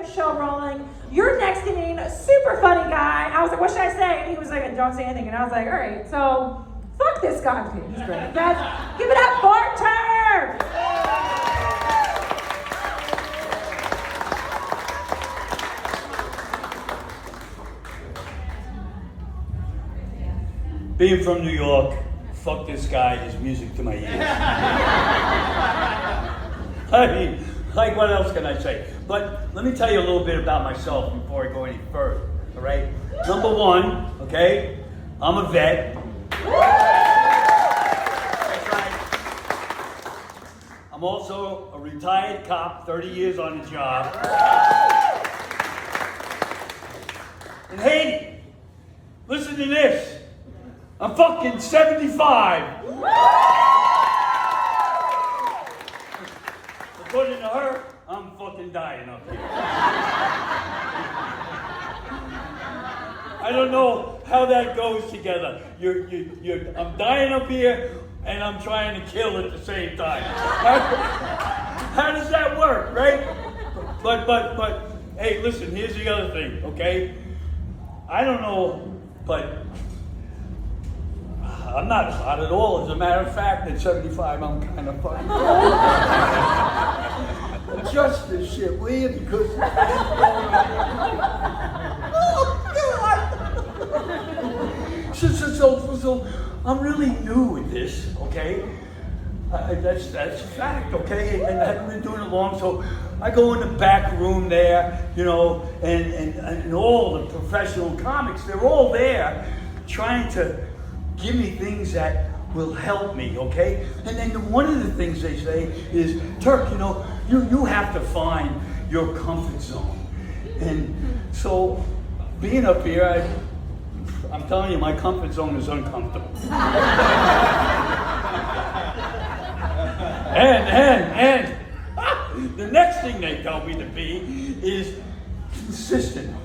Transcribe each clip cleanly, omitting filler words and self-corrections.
the show rolling. Your next in, super funny guy. I was like, what should I say? And he was like, don't say anything. And I was like, all right, so fuck this guy. He's great. Guys, give it up for Turk! Being from New York, fuck this guy is music to my ears. I mean, like, what else can I say? But let me tell you a little bit about myself before I go any further, all right? Number one, okay, I'm a vet. That's right. I'm also a retired cop, 30 years on the job. And Haiti, listen to this. I'm fucking 75. According to her, I'm fucking dying up here. I don't know how that goes together. I'm dying up here and I'm trying to kill at the same time. How does that work, right? But, hey, listen, here's the other thing, okay? I don't know, but I'm not hot at all. As a matter of fact, at 75, I'm kind of fucking. Adjust this shit, will you? Because so I'm really new at this, okay? That's a fact, okay? And I haven't been doing it long, so I go in the back room there, you know, and all the professional comics, they're all there trying to give me things that will help me, okay? And then one of the things they say is, Turk, you know, you have to find your comfort zone. And so, being up here, I'm telling you, my comfort zone is uncomfortable. and the next thing they tell me to be is consistent.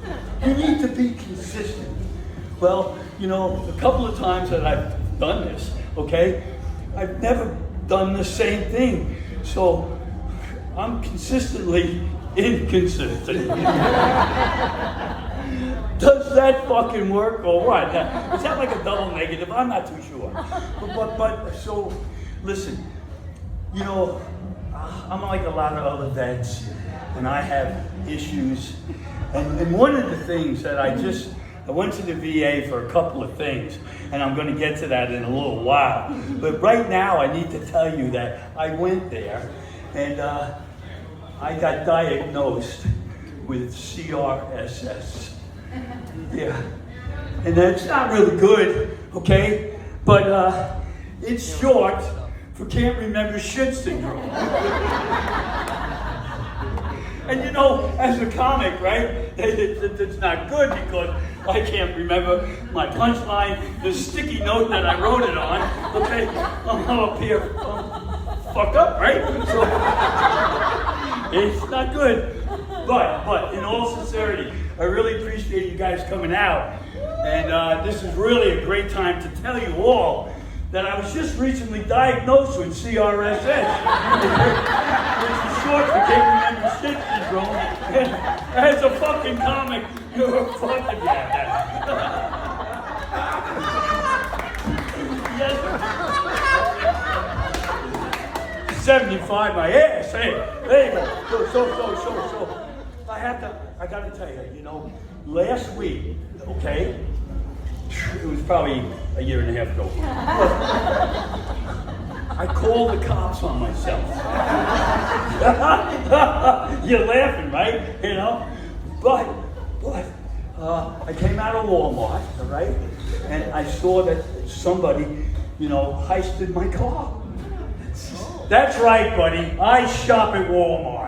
You need to be consistent. Well, you know, a couple of times that I've done this, okay, I've never done the same thing. So I'm consistently inconsistent. Does that fucking work or what? Is that like a double negative? I'm not too sure. But so, listen, you know, I'm like a lot of other vets, and I have issues. And one of the things that I went to the VA for a couple of things, and I'm going to get to that in a little while. But right now, I need to tell you that I went there, and I got diagnosed with CRSS. Yeah, and that's not really good, okay? But it's short for can't remember shit syndrome. And you know, as a comic, right, it's not good because I can't remember my punchline, the sticky note that I wrote it on, okay? I'm up here, fucked up, right? So, it's not good. But in all sincerity, I really appreciate you guys coming out. And this is really a great time to tell you all that I was just recently diagnosed with CRSS, which is short for can't remember shit syndrome. And as a fucking comic, you're a fucking yes. 75 my ass, hey, there you go. So, I gotta tell you, you know, last week, okay, it was probably a year and a half ago, I called the cops on myself. You're laughing, right? You know? But, I came out of Walmart, all right? And I saw that somebody, you know, heisted my car. That's right, buddy. I shop at Walmart.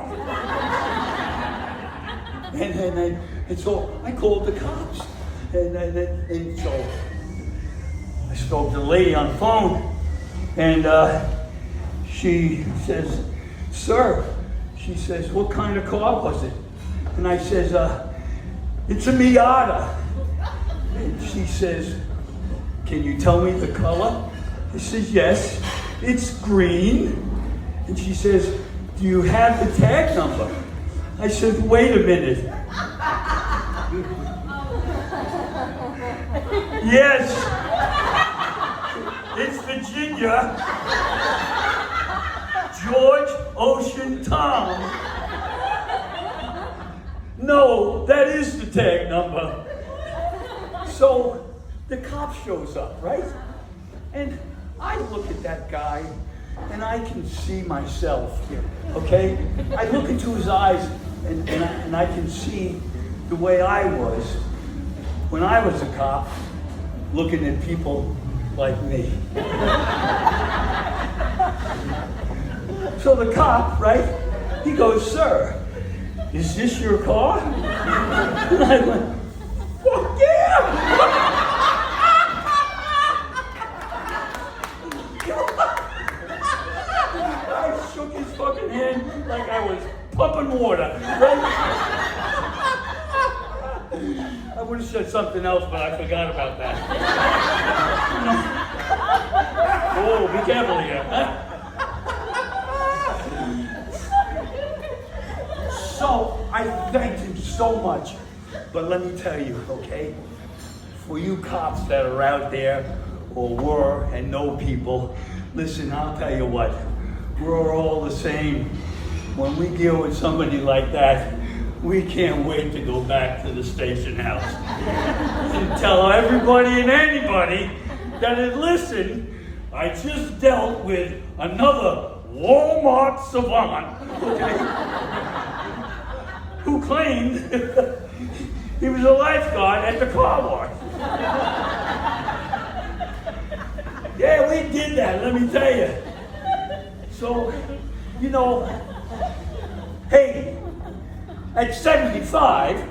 And so I called the cops. And so I spoke to the lady on the phone. And she says, sir, she says, what kind of car was it? And I says, it's a Miata. And she says, can you tell me the color? I says, yes, it's green. And she says, do you have the tag number? I said, wait a minute. Yes, it's Virginia. George Ocean Tom. No, that is the tag number. So the cop shows up, right? And I look at that guy and I can see myself, okay? I look into his eyes and I can see the way I was when I was a cop looking at people like me. So the cop, right? He goes, sir, is this your car? And I went, fuck yeah! I shook his fucking hand like I was pumping water, right? I would have said something else, but I forgot about that. Oh, be careful here, huh? So, I thanked him so much. But let me tell you, okay? For you cops that are out there, or were, and know people, listen, I'll tell you what. We're all the same. When we deal with somebody like that, we can't wait to go back to the station house and tell everybody and anybody that had listened, I just dealt with another Walmart savant, okay, who claimed he was a lifeguard at the car wash. Yeah, we did that, let me tell you. So, you know, hey, at 75,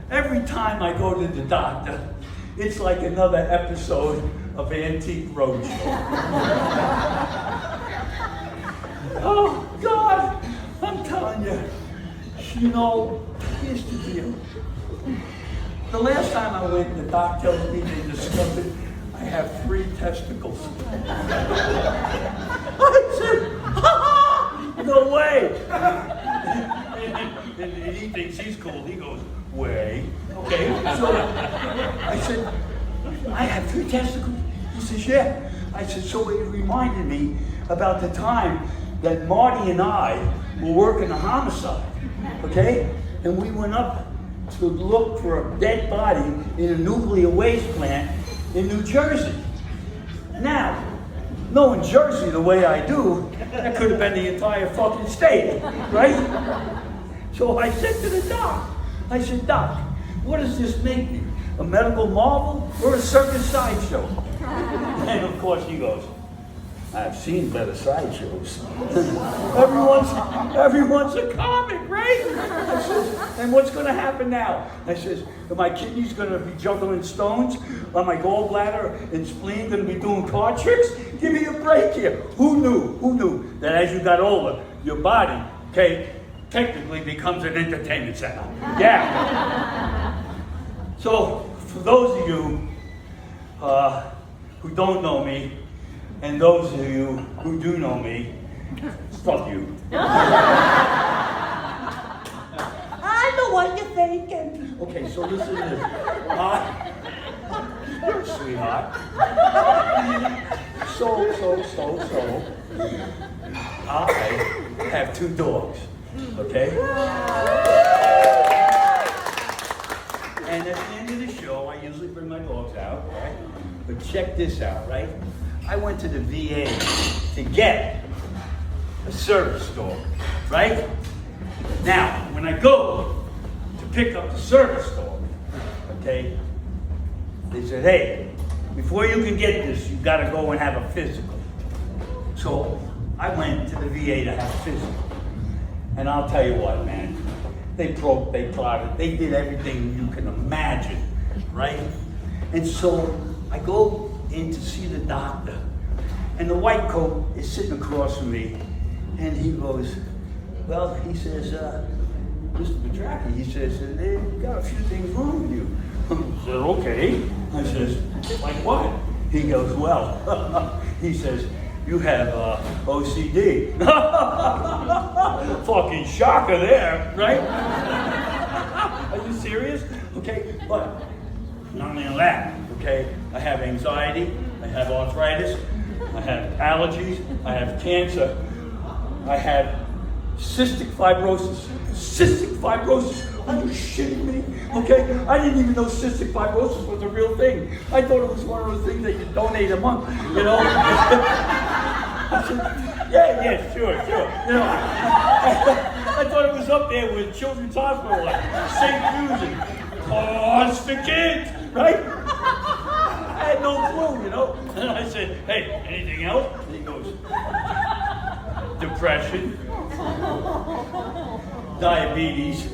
every time I go to the doctor, it's like another episode of Antique Roadshow. Oh, God, I'm telling you, you know, here's the deal. The last time I went, the doc tells me they discovered I have 3 testicles. I said, ha! No way! And he thinks he's cool. He goes, way. Okay, so I said, I have 3 testicles? He says, yeah. I said, so it reminded me about the time that Marty and I were working a homicide, okay? And we went up to look for a dead body in a nuclear waste plant in New Jersey. Now, knowing Jersey the way I do, that could have been the entire fucking state, right? So I said to the doc, I said, Doc, what does this make me? A medical marvel or a circus sideshow? And of course he goes, I've seen better sideshows. everyone's a comic, right? I says, and what's going to happen now? I says, are my kidneys going to be juggling stones? Are my gallbladder and spleen going to be doing card tricks? Give me a break here. Who knew that as you got older, your body, okay, technically becomes an entertainment center? Yeah. So, for those of you who don't know me, and those of you who do know me, fuck you. I know what you're thinking. Okay, so listen to this. You're a sweetheart. So. I have 2 dogs, okay? And at the end of the show, I usually bring my dogs out, right? But check this out, right? I went to the VA to get a service dog, right? Now, when I go to pick up the service dog, okay, they said, hey, before you can get this, you've got to go and have a physical. So I went to the VA to have a physical. And I'll tell you what, man, they broke, they plotted, they did everything you can imagine, right? And so I go in to see the doctor, and the white coat is sitting across from me, and he goes, well, he says, Mr. Petracchi, he says, they've got a few things wrong with you. I said, okay. I says, like what? He goes, well, he says, you have OCD. Fucking shocker there, right? Are you serious? Okay, but not only that, okay, I have anxiety, I have arthritis, I have allergies, I have cancer, I have cystic fibrosis. Cystic fibrosis? Are you shitting me? Okay? I didn't even know cystic fibrosis was a real thing. I thought it was one of those things that you donate a month, you know? I said, yeah, sure. You know, I thought it was up there with Children's Hospital, like St. Jude's and Pause for Kids, right? I had no clue, you know? And I said, hey, anything else? And he goes, depression, diabetes,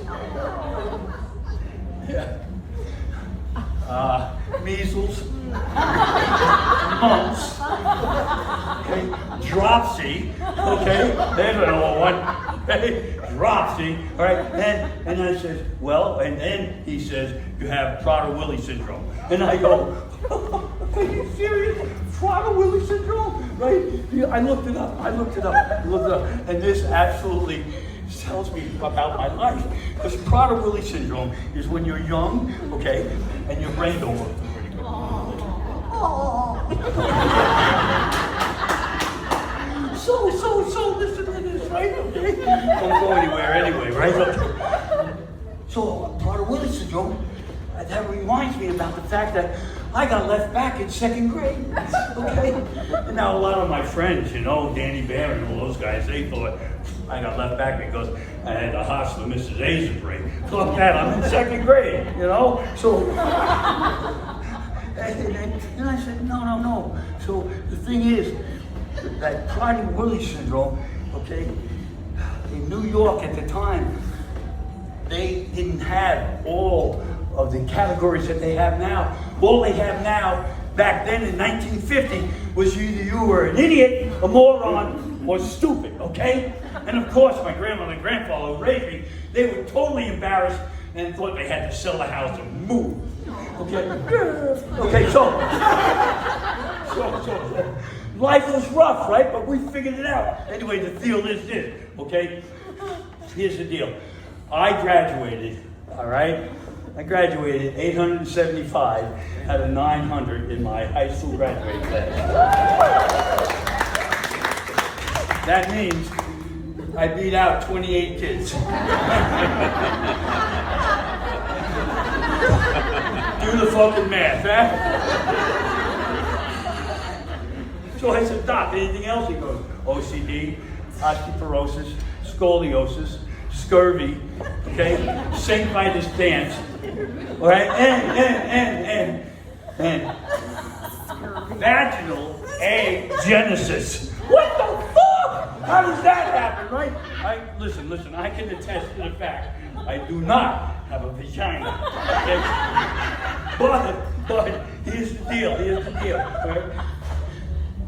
measles, mumps, okay, dropsy, okay, there's another one, okay, dropsy, all right, and I says, well, and then he says, you have Prader-Willi syndrome, and I go, are you serious? Prader-Willi syndrome, right? I looked it up, and this absolutely tells me about my life. Because Prader-Willi syndrome is when you're young, okay, and your brain don't work pretty good. So listen to this, right? Okay? Don't go anywhere anyway, right? Okay. So Prader-Willi syndrome, that reminds me about the fact that I got left back in second grade, okay? And now a lot of my friends, you know, Danny Bear and all those guys, they thought I got left back because I had the hostile Mrs. A's break. Fuck that, I'm in second grade, you know? So, and I said, no. So the thing is, that Prader-Willi syndrome, okay, in New York at the time, they didn't have all of the categories that they have now. All they have now, back then in 1950, was either you were an idiot, a moron, or stupid, okay? And of course, my grandmother and grandfather who raised me, they were totally embarrassed and thought they had to sell the house and move. Okay? Okay, so life was rough, right? But we figured it out. Anyway, the deal is this, okay? Here's the deal. I graduated, all right? I graduated 875 out of 900 in my high school graduating class. That means I beat out 28 kids. Do the fucking math, huh? So I said, Doc, anything else? He goes, OCD, osteoporosis, scoliosis, scurvy, okay, St. Vitus dance, all right, and vaginal agenesis. What the fuck? How does that happen, right? Listen, I can attest to the fact I do not have a vagina, okay? But here's the deal, right?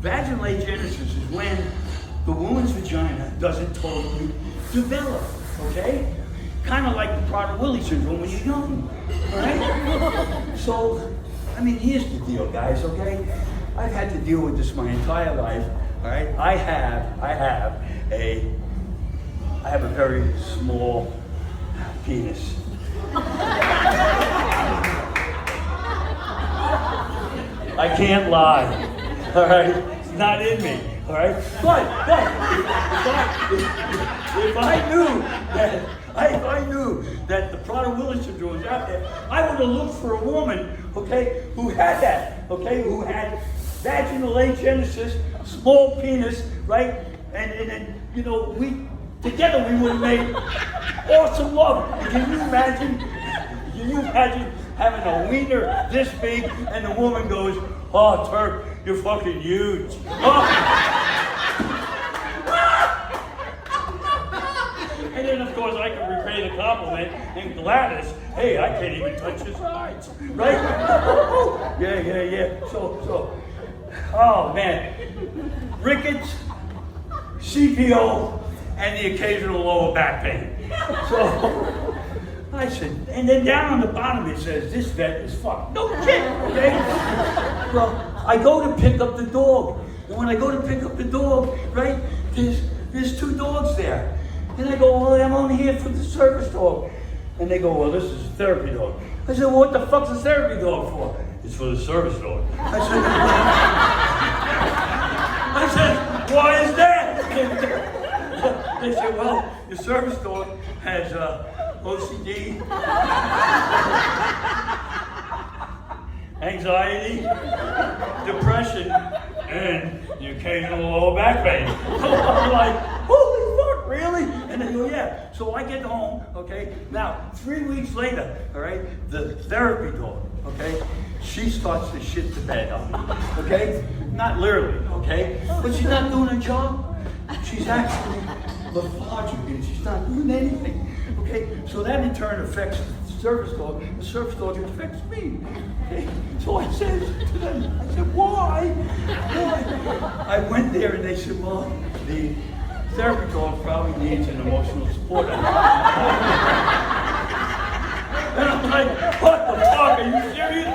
Vaginal agenesis is when the woman's vagina doesn't totally develop, okay? Kind of like the Prader-Willi syndrome when you're young, all right? So, I mean, here's the deal, guys, okay? I've had to deal with this my entire life, all right? I have a very small penis. I can't lie. All right, it's not in me. All right, but if I knew that the Prader-Willi syndrome was out there, I would have looked for a woman, okay, who had that, okay, who had vaginal agenesis, small penis, right, and you know, together we would have made awesome love. Can you imagine having a wiener this big and the woman goes, oh, Turk, you're fucking huge. Oh. And then, of course, I can repay the compliment and Gladys, hey, I can't even touch his sides, right? Yeah. So, oh, man. Rickets, CPO, and the occasional lower back pain. So, I said, and then down on the bottom it says, this vet is fucked. No shit, okay? Well, I go to pick up the dog. And when I go to pick up the dog, right, there's 2 dogs there. And I go, well, I'm only here for the service dog. And they go, well, this is a therapy dog. I said, well, what the fuck's a therapy dog for? It's for the service dog. I said, why is that? They said, well, your service dog has OCD, anxiety, depression, and the occasional lower back pain. So I'm like, holy fuck, really? And they go, yeah. So I get home, okay? Now, 3 weeks later, all right, the therapy dog, okay, she starts to shit the bed on me, okay? Not literally, okay? But she's not doing her job. She's actually lethargic and she's not doing anything, okay? So that in turn affects the service dog. The service dog affects me, okay? So I said to them, I said, why? Why? I went there and they said, well, the therapy dog probably needs an emotional support. And I'm like, what the fuck? Are you serious?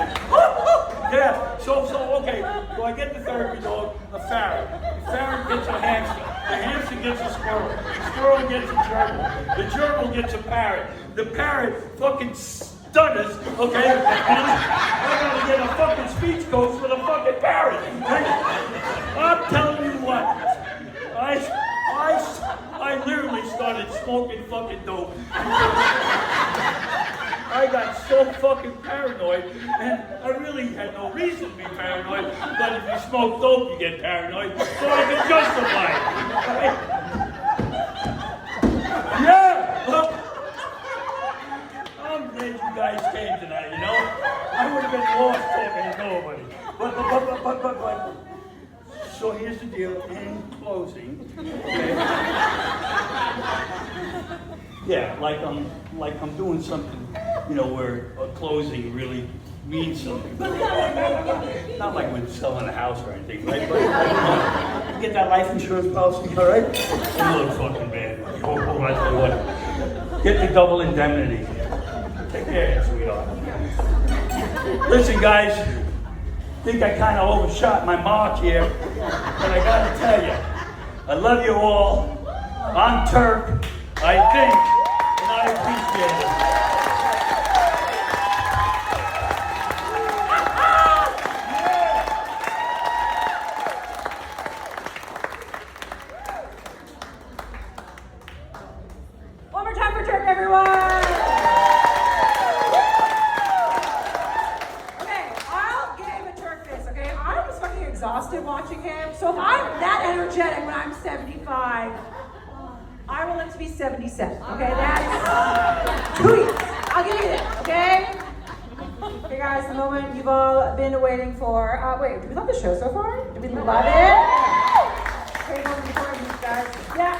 Yeah, so okay. So I get the therapy dog, a ferret. The ferret gets a hamster. The hamster gets a squirrel. The squirrel gets a gerbil. The gerbil gets a parrot. The parrot fucking stutters, okay? And I gotta get a fucking speech coach for the fucking parrot. Right? I'm telling you what. I literally started smoking fucking dope. I got so fucking paranoid, and I really had no reason to be paranoid, but if you smoke dope, you get paranoid, so I can justify it. Right? Yeah! Look, I'm glad you guys came tonight, you know? I would have been lost talking to nobody. But. So here's the deal, in closing, okay? Yeah, like I'm doing something, you know, where a closing really means something. Not like we're selling a house or anything, right? But you get that life insurance policy, all right? You look fucking bad. Oh, I tell you what. Get the double indemnity. Take care, sweetheart. Listen, guys. I think I kind of overshot my mark here, but I gotta tell you, I love you all. I'm Turk, I think, and I appreciate it. One more time for Turk, everyone! Exhausted watching him. So if I'm that energetic when I'm 75, I will live to be 77. Okay, that's 2 years. I'll give you that. Okay. Okay, guys, the moment you've all been waiting for. Wait, did we love the show so far? Did we love it? Okay, guys. Yeah.